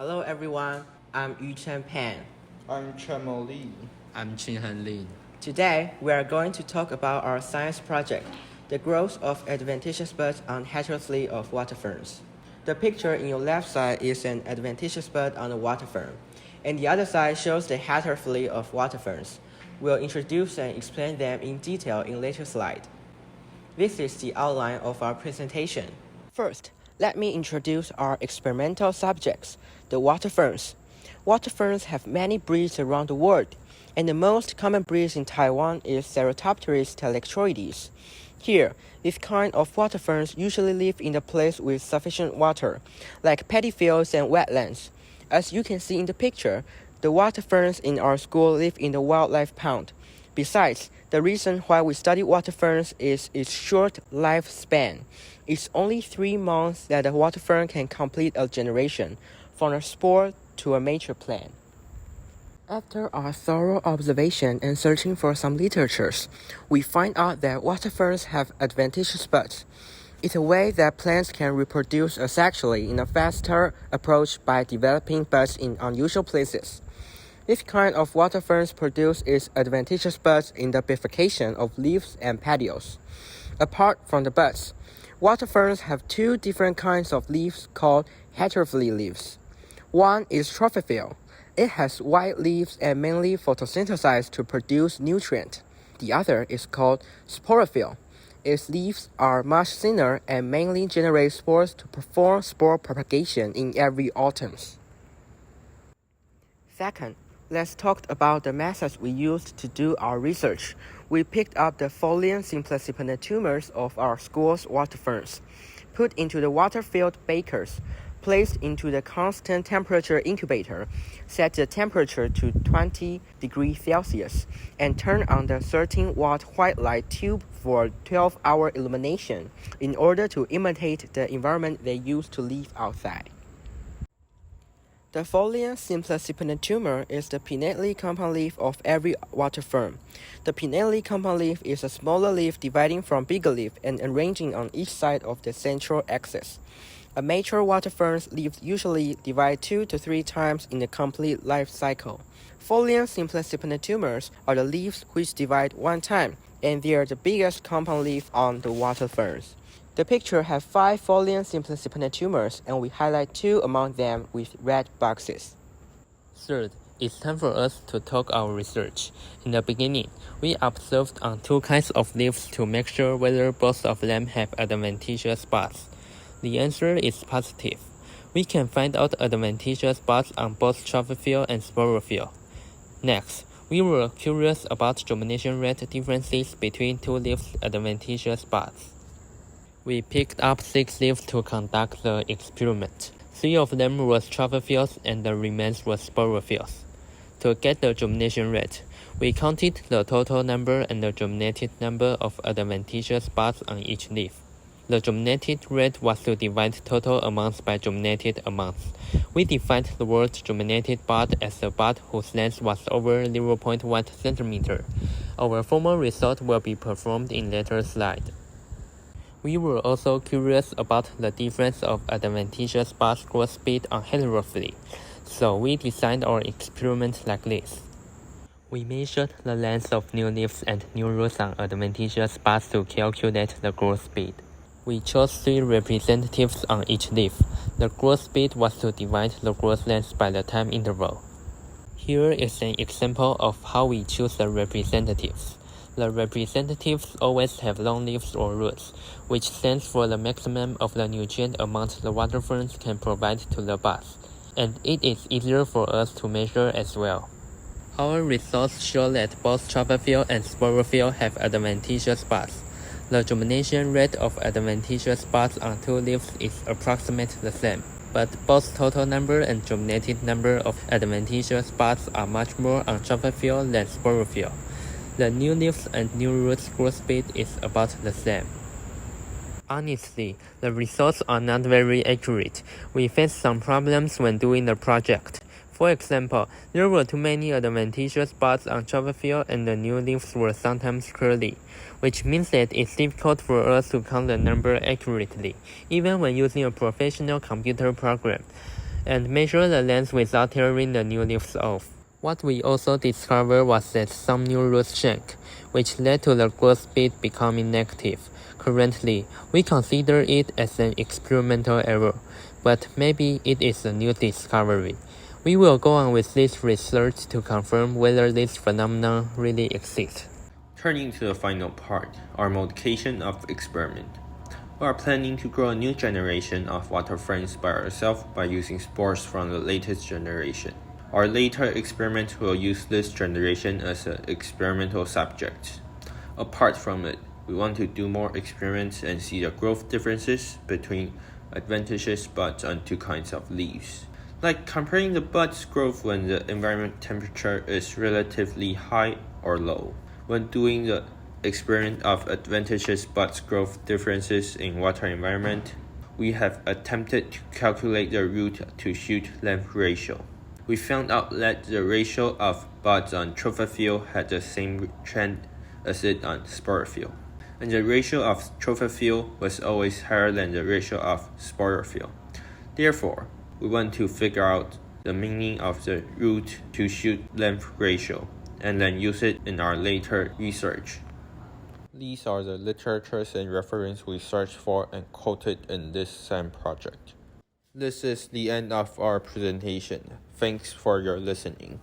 Hello everyone, I'm Yu-Cheng. I'm Chang-Mou. I'm Ching-Heng. Today we are going to talk about our science project, the growth of adventitious buds on heterophylly of water ferns. The picture in your left side is an adventitious bud on a water fern, and the other side shows the heterophylly of water ferns. We'll introduce and explain them in detail in later slide. This is the outline of our presentation. First, let me introduce our experimental subjects, the water ferns. Water ferns have many breeds around the world, and the most common breed in Taiwan is Heterophylly telectroides. Here, this kind of water ferns usually live in a place with sufficient water, like paddy fields and wetlands. As you can see in the picture, the water ferns in our school live in the wildlife pond. Besides, the reason why we study water ferns is its short lifespan. It's only 3 months that a water fern can complete a generation, from a spore to a mature plant. After our thorough observation and searching for some literatures, we find out that water ferns have adventitious buds. It's a way that plants can reproduce asexually in a faster approach by developing buds in unusual places. This kind of water ferns produce its adventitious buds in the bifurcation of leaves and petioles. Apart from the buds, water ferns have 2 different kinds of leaves called heterophylly leaves. One is trophophyle. It has white leaves and mainly photosynthesize to produce nutrient. The other is called sporophyll. Its leaves are much thinner and mainly generate spores to perform spore propagation in every autumn. Second, let's talk about the methods we used to do our research. We picked up the folium simplicipitant tumors of our school's water ferns, put into the water-filled bakers, placed into the constant temperature incubator, set the temperature to 20 degrees Celsius, and turn on the 13-watt white light tube for 12-hour illumination in order to imitate the environment they used to live outside. The folium simplicipitant tumor is the pinnately compound leaf of every water fern. The pinnately compound leaf is a smaller leaf dividing from bigger leaf and arranging on each side of the central axis. A mature water fern's leaves usually divide 2 to 3 times in the complete life cycle. Folium simplicipitant tumors are the leaves which divide 1 time, and they are the biggest compound leaf on the water ferns. The picture has 5 folium simplicipitant tumors, and we highlight 2 among them with red boxes. Third, it's time for us to talk our research. In the beginning, we observed on 2 kinds of leaves to make sure whether both of them have adventitious buds. The answer is positive. We can find out adventitious buds on both trophophyle and sporophyll. Next, we were curious about germination rate differences between 2 leaves' adventitious buds. We picked up 6 leaves to conduct the experiment. 3 of them were trophophylls and the remains were sporophylls. To get the germination rate, we counted the total number and the germinated number of adventitious buds on each leaf. The germinated rate was to divide total amounts by germinated amounts. We defined the word germinated bud as a bud whose length was over 0.1 cm. Our formal result will be performed in later slide. We were also curious about the difference of adventitious bud growth speed on heterophylly, so we designed our experiment like this. We measured the length of new leaves and new roots on adventitious buds to calculate the growth speed. We chose 3 representatives on each leaf. The growth speed was to divide the growth length by the time interval. Here is an example of how we choose the representatives. The representatives always have long leaves or roots, which stands for the maximum of the nutrient amount the water ferns can provide to the buds, and it is easier for us to measure as well. Our results show that both trophophyle and sporophyll have adventitious buds. The germination rate of adventitious buds on 2 leaves is approximately the same, but both total number and germinated number of adventitious buds are much more on trophophyle than sporophyll. The new leaves and new roots growth speed is about the same. Honestly, the results are not very accurate. We faced some problems when doing the project. For example, there were too many adventitious buds on trophophyle and the new leaves were sometimes curly, which means that it's difficult for us to count the number accurately, even when using a professional computer program. and measure the length without tearing the new leaves off. What we also discovered was that some new roots shrunk, which led to the growth speed becoming negative. Currently, we consider it as an experimental error, but maybe it is a new discovery. We will go on with this research to confirm whether this phenomenon really exists. Turning to the final part, our modification of experiment. We are planning to grow a new generation of water ferns by ourselves by using spores from the latest generation. Our later experiment will use this generation as an experimental subject. Apart from it, we want to do more experiments and see the growth differences between adventitious buds on two kinds of leaves. Like comparing the bud's growth when the environment temperature is relatively high or low. When doing the experiment of adventitious buds growth differences in water environment, we have attempted to calculate the root to shoot length ratio. We found out that the ratio of buds on trophophyle had the same trend as it on sporophyll, and the ratio of trophophyle was always higher than the ratio of sporophyll. Therefore, we want to figure out the meaning of the root to shoot length ratio, and then use it in our later research. These are the literatures and references we searched for and quoted in this SAM project. This is the end of our presentation. Thanks for your listening.